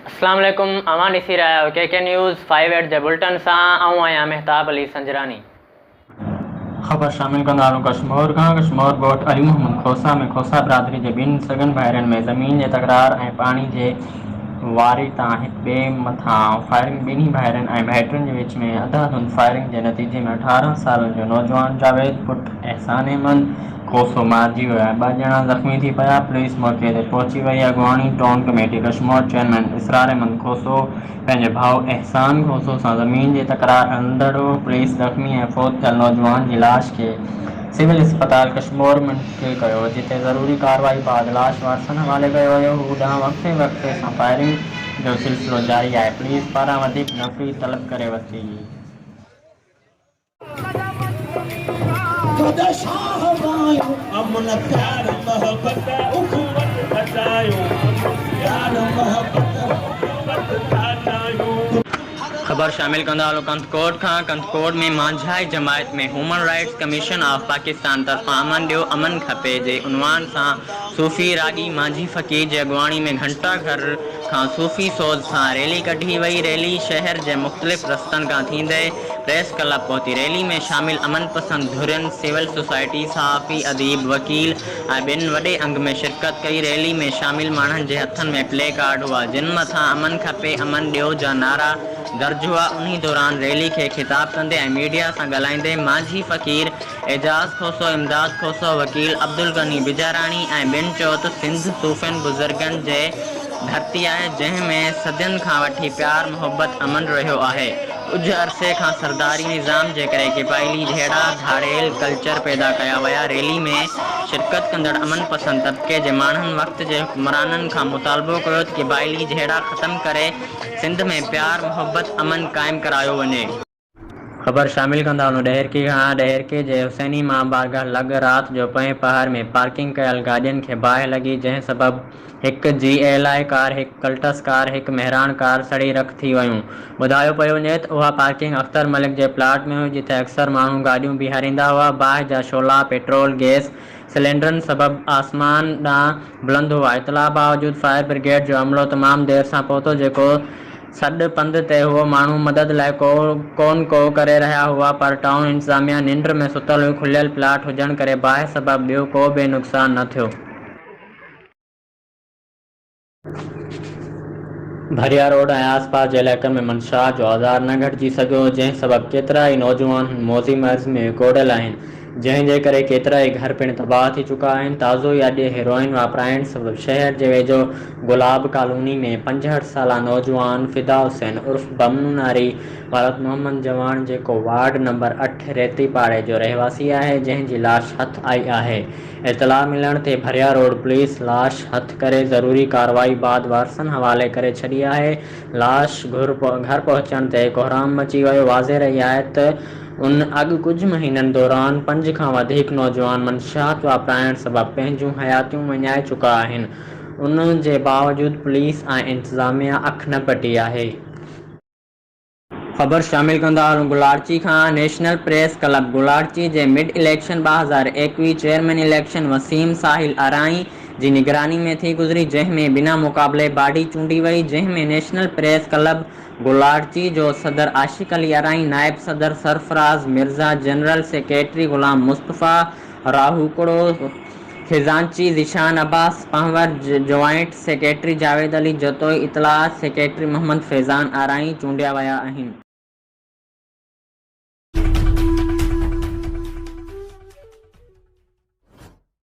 अस्सलाम वालेकुम। अवां ॾिसी रहिया आहियो के न्यूज़ 5 जे बुलेटिन सां। आऊं आहियां मेहताब अली संजरानी। ख़बर शामिल कंदा कश्मीर खां। कश्मीर ॻोठ अली मोहम्मद खोसा में खोसा बिरादरी जे ॿिनि सॻनि भाइरनि में ज़मीन जे तकरार ऐं पाणी जे वारी तां हिक ॿिए मथां फायरिंग। ॿिन्ही भाइरनि ऐं भाइटनि जे विच में अंधाधुंध फायरिंग जे नतीजे में 18 सालनि जो नौजवान जावेद पुट एहसान अहमद खोसो मारिजी वियो आहे। 2 ॼणा ज़ख़्मी थी पिया। पुलिस मौक़े ते पहुची वई। अॻवाणी टाउन कमेटी कश्मीर चेयरमैन इसरार अहमद खोसो पंहिंजे भाउ एहसान खोसो सां ज़मीन जे तकरार अंदर हो। पुलिस ज़ख़्मी ऐं फ़ौत थियल नौजवान जी लाश खे सिविल अस्पताल कश्मीर मुंतक़िल कयो, जिते ज़रूरी कार्रवाई बाद लाश वारसनि हवाले कयो वियो। हू ॾांहुं वक़्ते वक़्ते सां फायरिंग जो सिलसिलो जारी आहे। पुलिस पारां वधीक नफ़री तलब करे वरिती। ख़बर शामिल कंदा कंदकोट खां। कंदकोट में मांझाई जमायत में human rights commission of Pakistan तरफ़ां अमन ॾियो अमन खपे जे उनवान सां सूफ़ी रागी मांझी फ़क़ीर जे अॻवाणी में घंटा घर खां सूफ़ी सोज़ सां रैली कढी वई। रैली शहर जे मुख़्तलिफ़ रस्तनि खां थींदे प्रेस क्लब पहुती। रैली में शामिल अमन पसंद धुरियुनि, सिविल सोसाइटी, सहाफ़ी, अदीब, वकील ऐं ॿिनि वॾे अंग में शिरकत कई। रैली में शामिल माण्हुनि जे हथनि में प्ले कार्ड हुआ जिन मथां अमन खपे अमन ॾियो जा नारा दर्ज हुआ। उन्ही दौरान रैली खे ख़िताब कंदे ऐं मीडिया सां ॻाल्हाईंदे मांझी फ़क़ीर एजाज़ खोसो, इमदाद खोसो, वकील अब्दुल गनी बिजाराणी ऐं ॿिनि चयो त सिंध सूफ़ियुनि बुज़ुर्गनि जे धरती आहे, जंहिं में सदियुनि खां वठी प्यार मोहब्बत अमन रहियो आहे। कुझु अरसे खां सरदारी निज़ाम जे करे क़बाइली झेड़ा धाड़ेल कल्चर पैदा कया विया। रैली में शिरकत कंदड़ अमन पसंद तबके जे माण्हुनि वक़्त जे हुक्मराननि खां मुतालबो कयो त क़बाइली झेड़ा ख़त्म करे सिंध में प्यार मोहब्बत अमन क़ाइमु करायो वञे। ख़बर शामिल कंदा ॾहरकी खां। ॾहरके जे हुसैनी मां बारगाह लॻ राति जो पोएं पहर में पार्किंग कयल गाॾियुनि खे बाहि लॻी, जंहिं सबबु हिक GLI कार, हिक कल्टस कार, हिक मेहरान कार सड़ी रख थी वयूं। ॿुधायो पियो वञे त उहा पार्किंग अख्तर मलिक जे प्लाट में हुई, जिथे अक्सर माण्हू गाॾियूं बीहारींदा हुआ। बाहि जा शोला पेट्रोल गैस सिलेंडरनि सबबु आसमान ॾांहुं बुलंद हुआ। इतला बावजूदि फायर ब्रिगेड जो अमलो तमामु देर सां पहुतो, जेको सॾ पंध ते हुओ। माण्हू मदद लाइ को करे रहिया हुआ, पर टाउन इंतज़ामिया निंड में सुतल हुई। खुलियल प्लाट हुजण करे बाहि सबबु ॿियो को बि नुक़सान न थियो। भरिया रोड ऐं आसपास जे इलाइक़नि में मंशाअ जो आज़ार न घटिजी सघियो, जंहिं सबबु केतिरा ई नौजवान मौज़ी मर्ज़ में विकोड़ियल आहिनि, जंहिं जे करे केतिरा ई घर पिणु तबाह थी चुका आहिनि। ताज़ो ई अॼु हेरोइन वापराइण सबबु शहर जे वेझो गुलाब कॉलोनी में 65 साला नौजवान फिदा हुसैन उर्फ़ बमनू नारी वारत मोहम्मद जवान, जेको वार्ड नंबर 8 रेती पाड़े जो रहवासी आहे, जंहिं जी लाश हथ आई आहे। इतला मिलण ते भरिया रोड पुलिस लाश हथ करे ज़रूरी कार्रवाई बाद वारसनि हवाले करे छॾी आहे। लाश घर पहुचण ते कोहराम मची वियो। वाज़े रही आहे त उन अॻु कुझु महीननि दौरान 5 खां वधीक नौजवान मंशात वापराइण सबबु पंहिंजूं हयातियूं विञाए चुका आहिनि। उन जे बावजूदि पुलिस ऐं इंतज़ामिया अख न पटी आहे। ख़बर शामिल कंदा गुलारची खां। नेशनल प्रेस क्लब गुलारची जे mid election 2021 chairman election Waseem Sahil Arain जी निगरानी में थी गुज़री, जंहिं में बिना मुक़ाबले बाडी चूंडी वई, जंहिं में नेशनल प्रेस क्लब गुलारची जो सदर आशिक अली अराई, नायब सदर सरफराज़ मिर्ज़ा, जनरल सेक्रेटरी ग़ुलाम मुस्तफ़ा राहूकड़ो, खिज़ांची ज़ीशान अब्बास पंवर, जॉइंट सेक्रेटरी जावेद अली जतोई, इतलात सेक्रेटरी मोहम्मद फैज़ान अराई चूंडिया विया आहिनि।